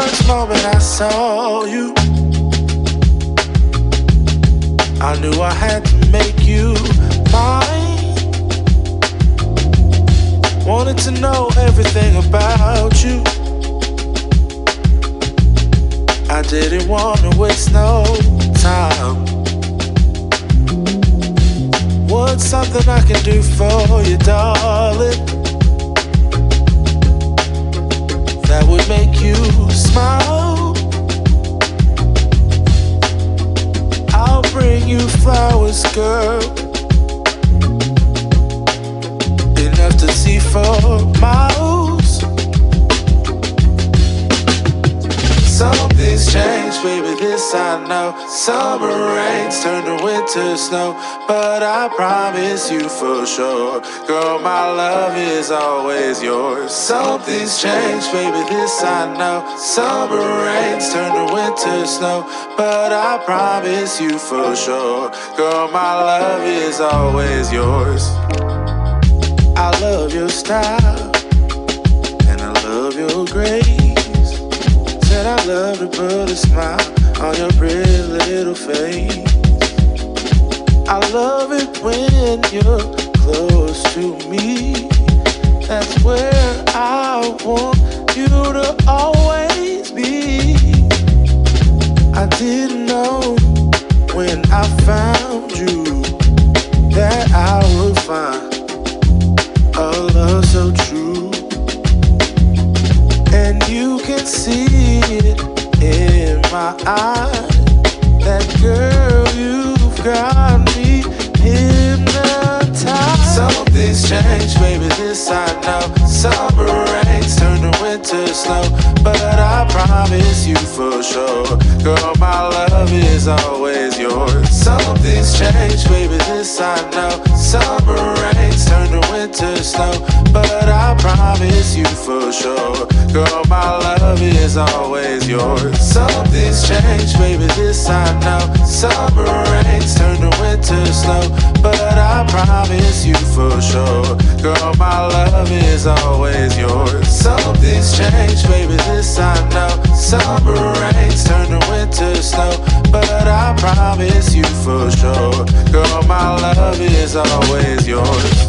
first moment I saw you, I knew I had to make you mine. Wanted to know everything about you. I didn't want to waste no time. What's something I can do for you, darling, that would make you smile? I'll bring you flowers, girl, enough to see for miles. Something's changed, baby, this I know. Summer rains turn to winter snow, but I promise you for sure, girl, my love is always yours. Something's changed, baby, this I know. Summer rains turn to winter snow, but I promise you for sure, girl, my love is always yours. I love your style, and I love your grace. Said I love to put a smile on your pretty little face. I love it when you're close to me. That's where I want you to always be. I didn't know when I found you that I would find a love so true. And you can see it in my eyes, that girl, you've got me hypnotized. Something's changed, baby, this I know. Summer rains turn to winter snow, but I promise you for sure, girl, my love is always yours. Something's changed, baby, this I know. Summer rains turn to winter snow, but I promise you for sure, girl, my love is always yours. Something's changed, baby, this I know. Summer rains turn to winter snow, but I promise you for sure, girl, my love is always yours. Something's changed, baby, this I know. Summer rains turn to winter snow, but I promise you for sure, girl, my love is always yours.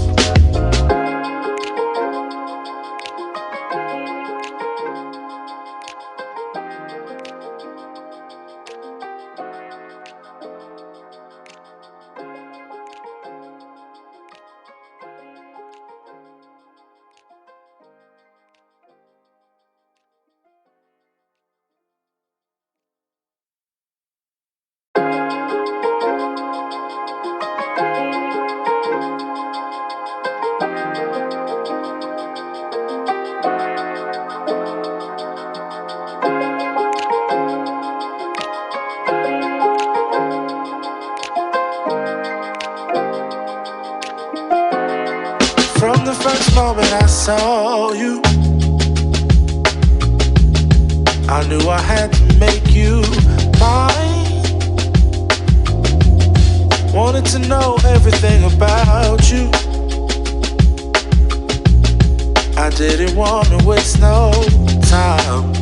From the first moment I saw you, I knew I had to make you mine. Wanted to know everything about you. I didn't want to waste no time.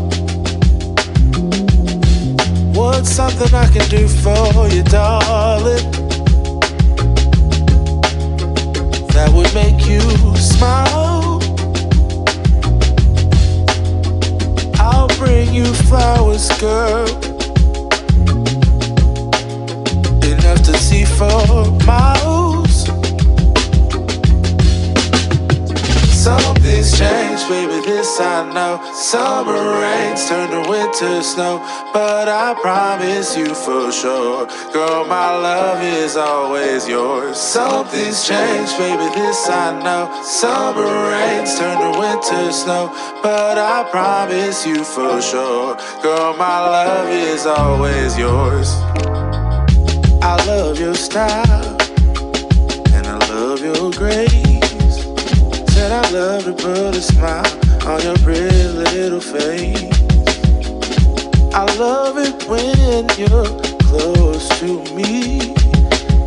What's something I can do for you, darling, that would make you smile? I'll bring you flowers, girl, enough to see for miles. Something's changed, baby, this I know. Summer rains turn to winter snow, but I promise you for sure, girl, my love is always yours. Something's changed, baby, this I know. Summer rains turn to winter snow, but I promise you for sure, girl, my love is always yours. I love your style, and I love your grace. Said I love to put a smile on your pretty little face. I love it when you're close to me.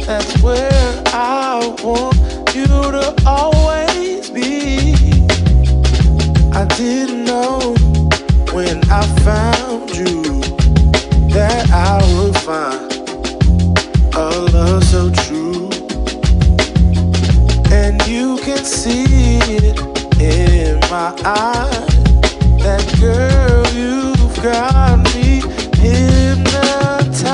That's where I want you to always be. I didn't know when I found you that I would find a love so true. And you can see it in my eyes. That girl, you've got me hypnotized.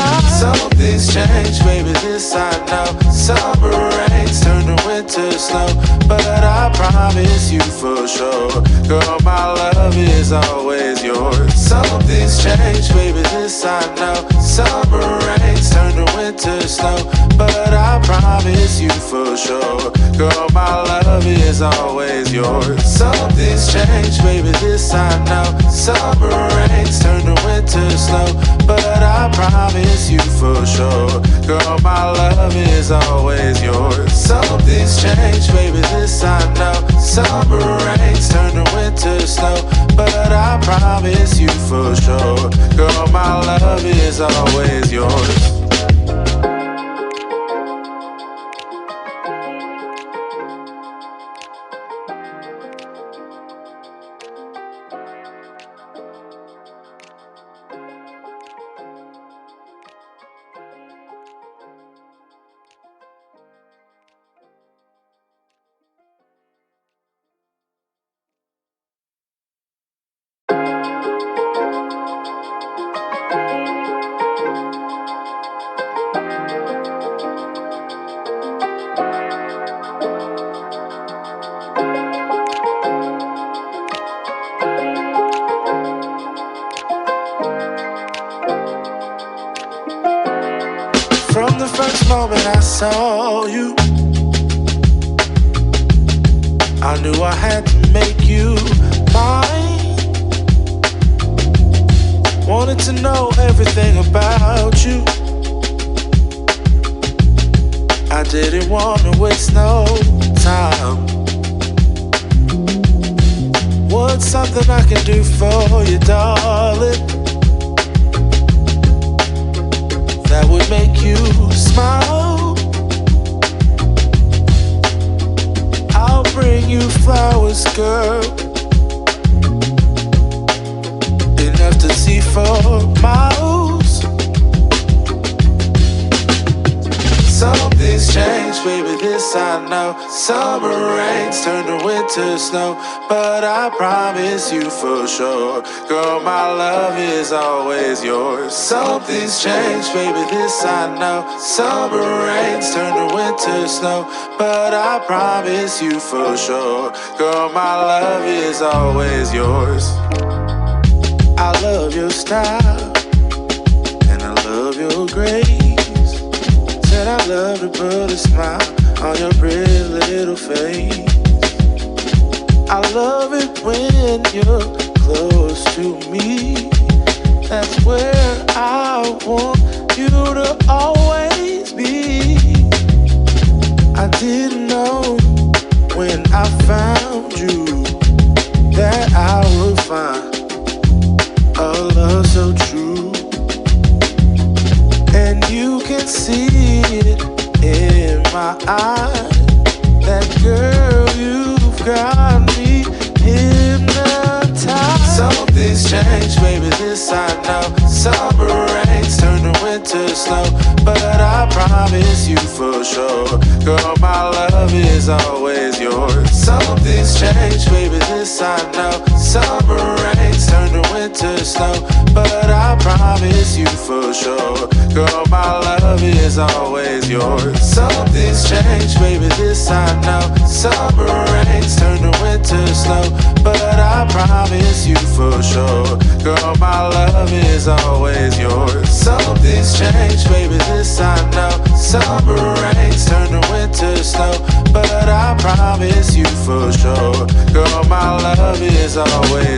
Something's changed, baby, this I know. Summer rains turn to winter snow, but I promise you for sure, girl, my love is always yours. Something's changed, baby, this I know. Summer rains turn to winter snow, but I promise you for sure, girl, my love is always yours. Something's changed, baby, this I know. Summer rains turn to winter snow, but I promise you for sure, girl, my love is always yours. Something's changed, baby, this I know. Summer rains turn to winter snow, but I promise you for sure, girl, my love is always yours. From the first moment I saw you, I knew I had to make you mine. Wanted to know everything about you. I didn't want to waste no time. What's something I can do for you, darling, that would make you smile? I'll bring you flowers, girl, enough to see for miles. Something's changed, baby, this I know. Summer rains turn to winter snow, but I promise you for sure, girl, my love is always yours. Something's changed, baby, this I know. Summer rains turn to winter snow, but I promise you for sure, girl, my love is always yours. I love your style, and I love your grace. Said I love to put a smile on your pretty little face. I love it when you're close to me. That's where I want you to always be. I didn't know when I found you that I would find a love so true. And you can see it in my eyes. That girl, you've got me hypnotized. Something's changed, baby, this I know. Summer rains turn to winter snow, but I promise you for sure, girl, my love is always yours. Something's changed, baby, this I know. Summer rains turn to winter snow, but I promise you for sure, girl, my love is always yours. Something's changed, baby, this I know. Summer rains turn to winter snow, but I promise you for sure, girl, my love is always yours. Something's changed, baby, this I know. Summer rains turn to winter snow, but I promise you for sure, girl, my love is always